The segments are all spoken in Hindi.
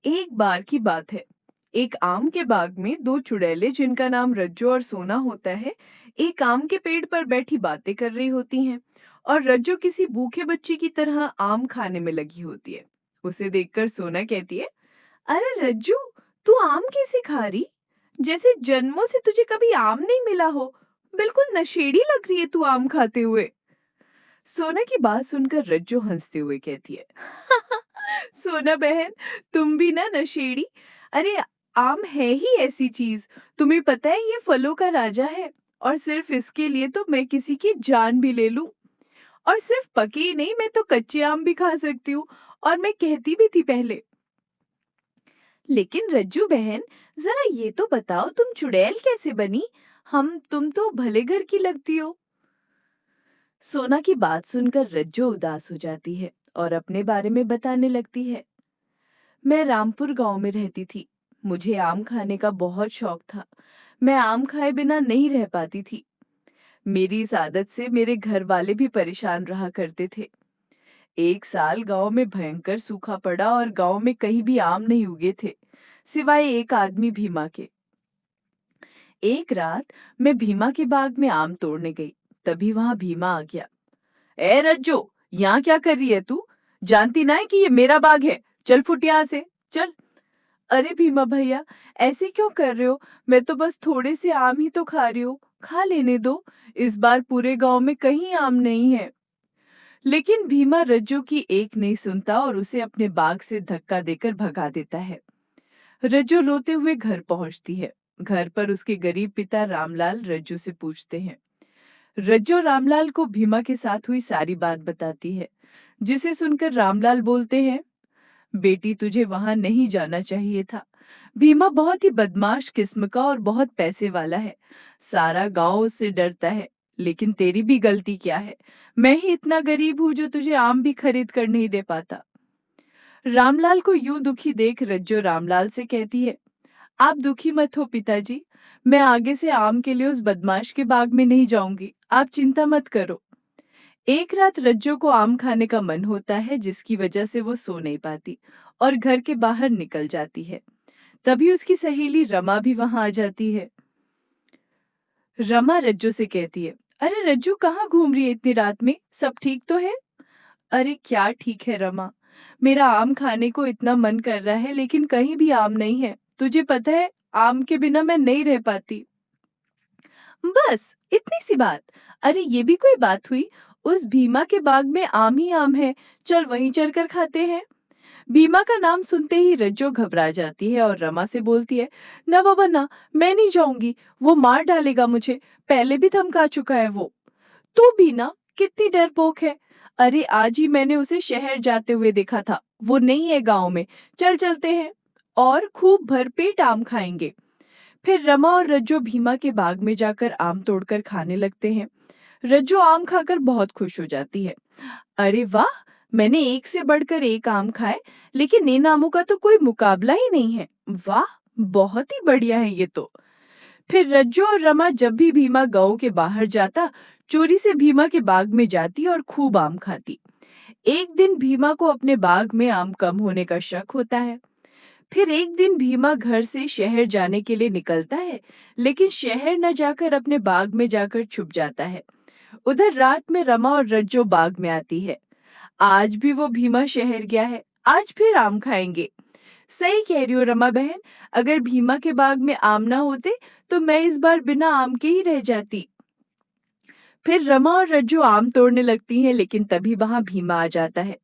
एक बार की बात है। एक आम के बाग में दो चुड़ैलें जिनका नाम रज्जो और सोना होता है, एक आम के पेड़ पर बैठी बातें कर रही होती हैं। और रज्जो किसी भूखे बच्चे की तरह आम खाने में लगी होती है। उसे देखकर सोना कहती है, अरे रज्जू, तू आम कैसे खा रही? जैसे जन्मों से तुझे कभी आम नहीं मिला हो। बिल्कुल नशेड़ी लग रही है तू आम खाते हुए। सोना की बात सुनकर रज्जो हंसते हुए कहती है, सोना बहन, तुम भी ना नशेड़ी। अरे, आम है ही ऐसी चीज, तुम्हें पता है ये फलों का राजा है। और सिर्फ इसके लिए तो मैं किसी की जान भी ले लूं। और सिर्फ पके ही नहीं, मैं तो कच्चे आम भी खा सकती हूँ। और मैं कहती भी थी पहले। लेकिन रज्जू बहन, जरा ये तो बताओ, तुम चुड़ैल कैसे बनी? तुम तो भले घर की लगती हो। सोना की बात सुनकर रज्जो उदास हो जाती है और अपने बारे में बताने लगती है। मैं रामपुर गांव में रहती थी। मुझे आम खाने का बहुत शौक था। मैं आम खाए बिना नहीं रह पाती थी। मेरी इस आदत से मेरे घर वाले भी परेशान रहा करते थे। एक साल गांव में भयंकर सूखा पड़ा और गांव में कहीं भी आम नहीं उगे थे, सिवाय एक आदमी भीमा के। एक रात मैं भीमा के बाग में आम तोड़ने गई। तभी वहां भीमा आ गया। ए रज्जो, यहाँ क्या कर रही है तू? जानती ना है कि ये मेरा बाग है? चल फुट यहाँ से, चल। अरे भीमा भैया, ऐसे क्यों कर रहे हो? मैं तो बस थोड़े से आम ही तो खा रही हूँ, खा लेने दो। इस बार पूरे गांव में कहीं आम नहीं है। लेकिन भीमा रज्जू की एक नहीं सुनता और उसे अपने बाग से धक्का देकर भगा देता है। रज्जू रोते हुए घर पहुंचती है। घर पर उसके गरीब पिता रामलाल रज्जू से पूछते हैं। रज्जू रामलाल को भीमा के साथ हुई सारी बात बताती है, जिसे सुनकर रामलाल बोलते हैं, बेटी, तुझे वहां नहीं जाना चाहिए था। भीमा बहुत ही बदमाश किस्म का और बहुत पैसे वाला है। सारा गांव उससे डरता है। लेकिन तेरी भी गलती क्या है? मैं ही इतना गरीब हूं जो तुझे आम भी खरीद कर नहीं दे पाता। रामलाल को यूं दुखी देख रज्जो रामलाल से कहती है, आप दुखी मत हो पिताजी। मैं आगे से आम के लिए उस बदमाश के बाग में नहीं जाऊंगी। आप चिंता मत करो। एक रात रज्जो को आम खाने का मन होता है, जिसकी वजह से वो सो नहीं पाती और घर के बाहर निकल जाती है। तभी उसकी सहेली रमा भी वहां आ जाती है। रमा रज्जो से कहती है, अरे रज्जो, कहाँ घूम रही है इतनी रात में? सब ठीक तो है? अरे क्या ठीक है रमा, मेरा आम खाने को इतना मन कर रहा है, लेकिन कहीं भी आम नहीं है। तुझे पता है, आम के बिना मैं नहीं रह पाती। बस इतनी सी बात? अरे ये भी कोई बात हुई? उस भीमा के बाग में आम ही आम है। चल वहीं चलकर खाते हैं। भीमा का नाम सुनते ही रज्जो घबरा जाती है और रमा से बोलती है, ना बाबा ना, मैं नहीं जाऊंगी। वो मार डालेगा मुझे, पहले भी धमका चुका है वो। तू भी ना, कितनी डरपोक है। अरे आज ही मैंने उसे शहर जाते हुए देखा था, वो नहीं है गांव में। चल चलते हैं और खूब भरपेट आम खाएंगे। फिर रमा और रज्जो भीमा के बाग में जाकर आम तोड़कर खाने लगते हैं। रज्जो आम खाकर बहुत खुश हो जाती है। अरे वाह, मैंने एक से बढ़कर एक आम खाए, लेकिन इन आमों का तो कोई मुकाबला ही नहीं है। वाह, बहुत ही बढ़िया है ये तो। फिर रज्जो और रमा जब भी भीमा गांव के बाहर जाता, चोरी से भीमा के बाग में जाती और खूब आम खाती। एक दिन भीमा को अपने बाग में आम कम होने का शक होता है। फिर एक दिन भीमा घर से शहर जाने के लिए निकलता है, लेकिन शहर न जाकर अपने बाग में जाकर छुप जाता है। उधर रात में रमा और रज्जो बाग में आती है। आज भी वो भीमा शहर गया है, आज फिर आम खाएंगे। सही कह रही हो रमा बहन, अगर भीमा के बाग में आम ना होते तो मैं इस बार बिना आम के ही रह जाती। फिर रमा और रज्जू आम तोड़ने लगती हैं, लेकिन तभी वहां भीमा आ जाता है।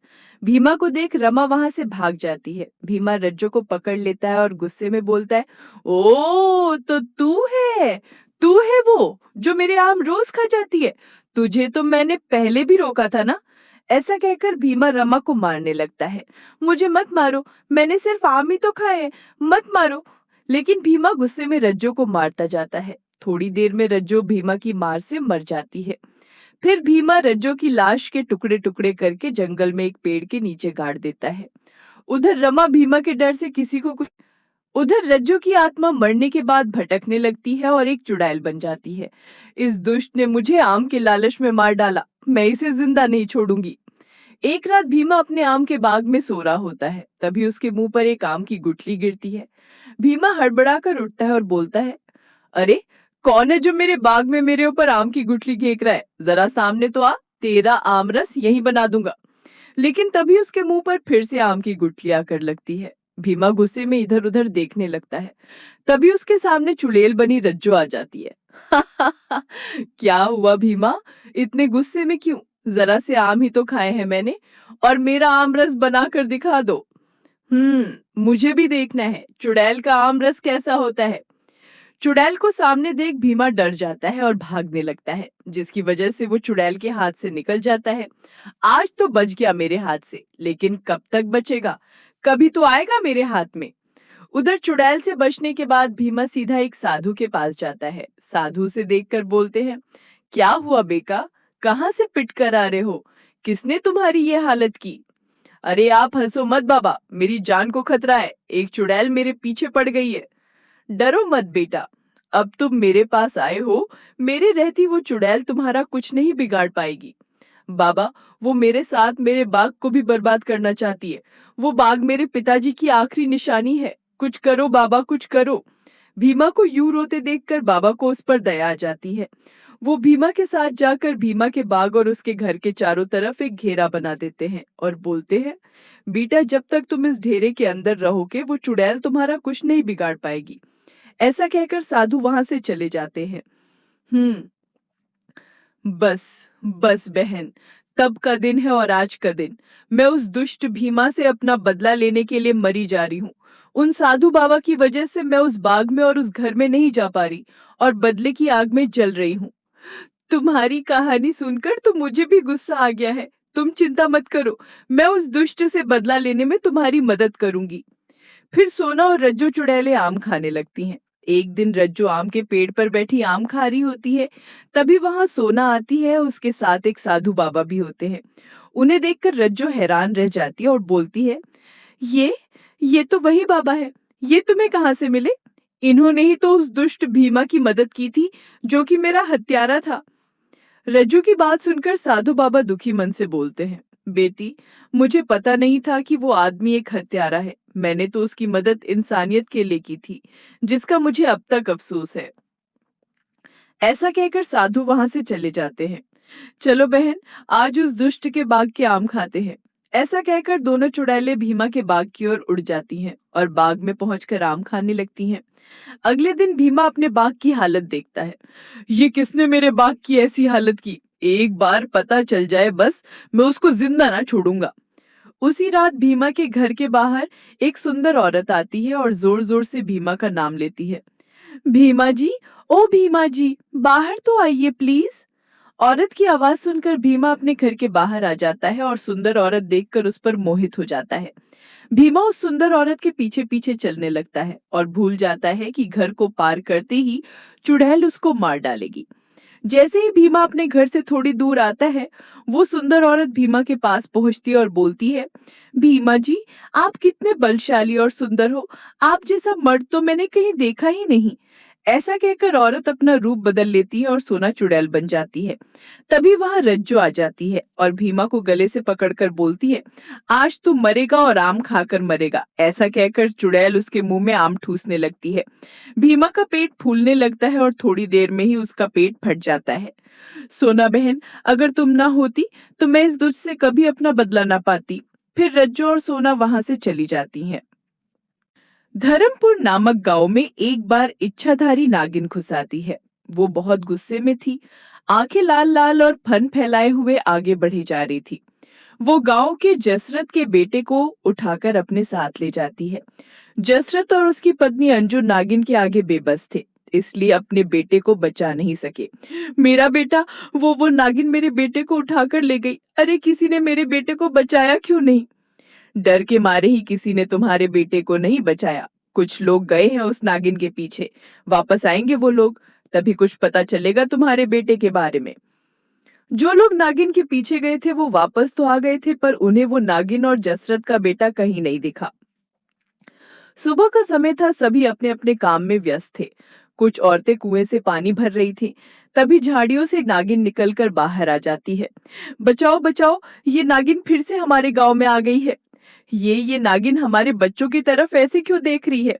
भीमा को देख रमा वहां से भाग जाती है। भीमा रज्जू को पकड़ लेता है और गुस्से में बोलता है, ओ तो तू है वो जो मेरे आम रोज खा जाती है। तुझे तो मैंने पहले भी रोका था ना। ऐसा कहकर भीमा रमा को मारने लगता है। मुझे मत मारो, मैंने सिर्फ आम ही तो खाए हैं, मत मारो। लेकिन भीमा गुस्से में रज्जो को मारता जाता है। थोड़ी देर में रज्जो भीमा की मार से मर जाती है। फिर भीमा रज्जो की लाश के टुकड़े टुकड़े करके जंगल में एक पेड़ के नीचे गाड़ देता है। उधर रमा भीमा के डर से किसी को कुछ उधर रज्जो की आत्मा मरने के बाद भटकने लगती है और एक चुड़ैल बन जाती है। इस दुष्ट ने मुझे आम के लालच में मार डाला, मैं इसे जिंदा नहीं छोड़ूंगी। एक रात भीमा अपने आम के बाग में सो रहा होता है। तभी उसके मुंह पर एक आम की गुठली गिरती है। भीमा हड़बड़ाकर उठता है और बोलता है, अरे कौन है जो मेरे बाग में मेरे ऊपर आम की गुठली फेंक रहा है? जरा सामने तो आ, तेरा आम रस यहीं बना दूंगा। लेकिन तभी उसके मुंह पर फिर से आम की गुठली आकर लगती है। भीमा गुस्से में इधर उधर देखने लगता है। तभी उसके सामने चुड़ैल बनी रज्जो आ जाती है। क्या हुआ भीमा, इतने गुस्से में क्यों? जरा से आम ही तो खाए हैं मैंने, और मेरा आम रस बना कर दिखा दो। मुझे भी देखना है चुड़ैल का आम रस कैसा होता है। चुड़ैल को सामने देख भीमा डर जाता है और भागने लगता है, जिसकी वजह से वो चुड़ैल के हाथ से निकल जाता है। आज तो बच गया मेरे हाथ से, लेकिन कब तक बचेगा? कभी तो आएगा मेरे हाथ में। उधर चुड़ैल से बचने के बाद भीमा सीधा एक साधु के पास जाता है। साधु से देखकर बोलते हैं, क्या हुआ बेटा, कहाँ से पिट कर आ रहे हो? किसने तुम्हारी ये हालत की? अरे आप हंसो मत बाबा, मेरी जान को खतरा है, एक चुड़ैल मेरे पीछे पड़ गई है। डरो मत बेटा, अब तुम मेरे पास आए हो, मेरे रहती वो चुड़ैल तुम्हारा कुछ नहीं बिगाड़ पाएगी। बाबा, वो मेरे साथ मेरे बाग को भी बर्बाद करना चाहती है। वो बाग मेरे पिताजी की आखिरी निशानी है। कुछ करो बाबा, कुछ करो। भीमा को यूं रोते देखकर बाबा को उस पर दया आ जाती है। वो भीमा के साथ जाकर भीमा के बाग और उसके घर के चारों तरफ एक घेरा बना देते हैं और बोलते हैं, बेटा जब तक तुम इस घेरे के अंदर रहोगे वो चुड़ैल तुम्हारा कुछ नहीं बिगाड़ पाएगी। ऐसा कहकर साधु वहां से चले जाते हैं। हम्म बस बस बहन, तब का दिन है और आज का दिन। मैं उस दुष्ट भीमा से अपना बदला लेने के लिए मरी जा रही हूँ। उन साधु बाबा की वजह से मैं उस बाग में और उस घर में नहीं जा पा रही और बदले की आग में जल रही हूँ। तुम्हारी कहानी सुनकर तो मुझे भी गुस्सा आ गया है। तुम चिंता मत करो, मैं उस दुष्ट से बदला लेने में तुम्हारी मदद करूंगी। फिर सोना और रज्जो चुड़ैलें आम खाने लगती हैं। एक दिन रज्जो आम के पेड़ पर बैठी आम खा रही होती है। तभी वहां सोना आती है, उसके साथ एक साधु बाबा भी होते हैं। उन्हें देखकर रज्जो हैरान रह जाती है और बोलती है, ये ये तो वही बाबा है। ये तुम्हें कहाँ से मिले? इन्होंने ही तो उस दुष्ट भीमा की मदद की थी, जो कि मेरा हत्यारा था। रज्जू की बात सुनकर साधु बाबा दुखी मन से बोलते हैं, बेटी, मुझे पता नहीं था कि वो आदमी एक हत्यारा है। मैंने तो उसकी मदद इंसानियत के लिए की थी, जिसका मुझे अब तक अफसोस है। ऐसा कहकर साधु वहां से चले जाते हैं। चलो बहन, आज उस दुष्ट के बाग के आम खाते हैं। ऐसा कहकर दोनों चुड़ैलें भीमा के बाग की ओर उड़ जाती हैं और बाग में पहुंचकर आम खाने लगती हैं। अगले दिन भीमा अपने बाग की हालत देखता है। ये किसने मेरे बाग की ऐसी हालत की? एक बार पता चल जाए बस, मैं उसको जिंदा ना छोड़ूंगा। उसी रात भीमा के घर के बाहर एक सुंदर औरत आती है और जोर जोर से भीमा का नाम लेती है। भीमा जी, ओ भीमा जी, बाहर तो आइए प्लीज। औरत की आवाज सुनकर भीमा अपने घर के बाहर आ जाता है और सुंदर औरत देखकर उस पर मोहित हो जाता है। भीमा उस सुंदर औरत के पीछे पीछे चलने लगता है और भूल जाता है कि घर को पार करते ही चुड़ैल उसको मार डालेगी। जैसे ही भीमा अपने घर से थोड़ी दूर आता है, वो सुंदर औरत भीमा के पास पहुंचती है और बोलती है, भीमा जी, आप कितने बलशाली और सुंदर हो। आप जैसा मर्द तो मैंने कहीं देखा ही नहीं। ऐसा कहकर औरत अपना रूप बदल लेती है और सोना चुड़ैल बन जाती है। तभी वहां रज्जो आ जाती है और भीमा को गले से पकड़कर बोलती है, आज तू मरेगा और आम खाकर मरेगा। ऐसा कहकर चुड़ैल उसके मुंह में आम ठूसने लगती है। भीमा का पेट फूलने लगता है और थोड़ी देर में ही उसका पेट फट जाता है। सोना बहन, अगर तुम ना होती तो मैं इस दुष्ट से कभी अपना बदला ना पाती। फिर रज्जो और सोना वहां से चली जाती हैं। धर्मपुर नामक गांव में एक बार इच्छाधारी नागिन घुस आती है। वो बहुत गुस्से में थी, आंखें लाल लाल और फन फैलाए हुए आगे बढ़ी जा रही थी। वो गांव के जसरत के बेटे को उठाकर अपने साथ ले जाती है। जसरत और उसकी पत्नी अंजू नागिन के आगे बेबस थे, इसलिए अपने बेटे को बचा नहीं सके। मेरा बेटा, वो नागिन मेरे बेटे को उठाकर ले गई। अरे किसी ने मेरे बेटे को बचाया क्यों नहीं? डर के मारे ही किसी ने तुम्हारे बेटे को नहीं बचाया। कुछ लोग गए हैं उस नागिन के पीछे, वापस आएंगे वो लोग, तभी कुछ पता चलेगा तुम्हारे बेटे के बारे में। जो लोग नागिन के पीछे गए थे वो वापस तो आ गए थे, पर उन्हें वो नागिन और जसरत का बेटा कहीं नहीं दिखा। सुबह का समय था, सभी अपने अपने काम में व्यस्त थे। कुछ औरतें कुएं से पानी भर रही थी। तभी झाड़ियों से नागिन निकलकर बाहर आ जाती है। बचाओ बचाओ, ये नागिन फिर से हमारे गांव में आ गई है। ये नागिन हमारे बच्चों की तरफ ऐसे क्यों देख रही है?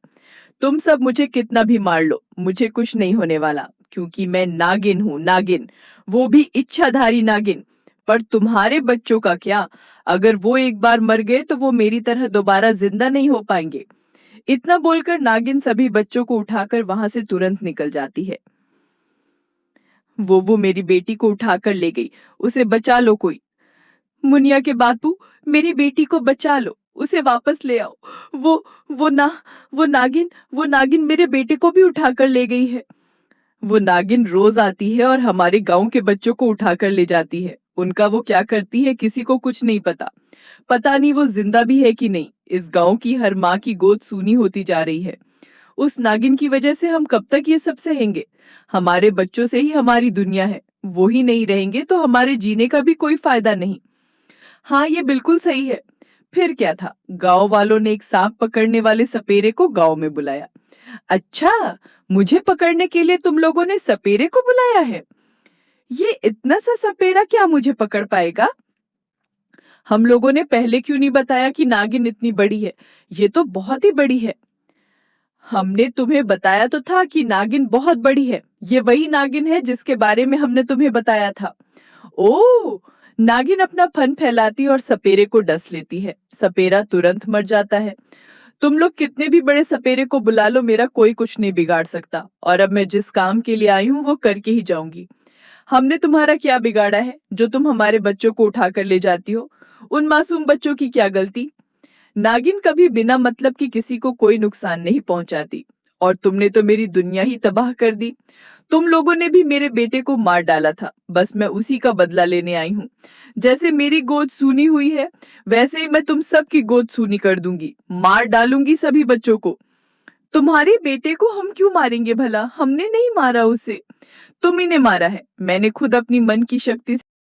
तुम सब मुझे कितना भी मार लो, मुझे कुछ नहीं होने वाला, क्योंकि मैं नागिन हूँ, नागिन, वो भी इच्छाधारी नागिन। पर तुम्हारे बच्चों का क्या? अगर वो एक बार मर गए तो वो मेरी तरह दोबारा जिंदा नहीं हो पाएंगे। इतना बोलकर नागिन सभी बच्चों को उठाकर वहां से तुरंत निकल जाती है। वो मेरी बेटी को उठाकर ले गई, उसे बचा लो कोई। मुनिया के बापू, मेरी बेटी को बचा लो, उसे वापस ले आओ। वो वो ना वो नागिन मेरे बेटे को भी उठाकर ले गई है। वो नागिन रोज आती है और हमारे गांव के बच्चों को उठाकर ले जाती है। उनका वो क्या करती है किसी को कुछ नहीं पता। पता नहीं वो जिंदा भी है कि नहीं। इस गांव की हर माँ की गोद सूनी होती जा रही है। उस नागिन की वजह से हम कब तक ये सब सहेंगे? हमारे बच्चों से ही हमारी दुनिया है। वो ही नहीं रहेंगे तो हमारे जीने का भी कोई फायदा नहीं। हाँ, ये बिल्कुल सही है। फिर क्या था, गांव वालों ने एक सांप पकड़ने वाले सपेरे को गांव में बुलाया। अच्छा, मुझे पकड़ने के लिए तुम लोगों ने सपेरे को बुलाया है? ये इतना सा सपेरा क्या मुझे पकड़ पाएगा? हम लोगों ने पहले क्यों नहीं बताया कि नागिन इतनी बड़ी है? ये तो बहुत ही बड़ी है। हमने तुम्हें बताया तो था कि नागिन बहुत बड़ी है। ये वही नागिन है जिसके बारे में हमने तुम्हें बताया था। ओह! नागिन अपना फन फैलाती और सपेरे को डस लेती है। सपेरा तुरंत मर जाता है। तुम लोग कितने भी बड़े सपेरे को बुला लो, मेरा कोई कुछ नहीं बिगाड़ सकता। और अब मैं जिस काम के लिए आई हूँ वो करके ही जाऊंगी। हमने तुम्हारा क्या बिगाड़ा है जो तुम हमारे बच्चों को उठा कर ले जाती हो? उन मासूम बच्चों की क्या गलती? नागिन कभी बिना मतलब की किसी को कोई नुकसान नहीं पहुंचाती। और तुमने तो मेरी दुनिया ही तबाह कर दी। तुम लोगों ने भी मेरे बेटे को मार डाला था, बस मैं उसी का बदला लेने आई हूँ। जैसे मेरी गोद सूनी हुई है, वैसे ही मैं तुम सबकी गोद सूनी कर दूंगी, मार डालूंगी सभी बच्चों को। तुम्हारे बेटे को हम क्यों मारेंगे भला? हमने नहीं मारा उसे, तुम ही ने मारा है। मैंने खुद अपनी मन की शक्ति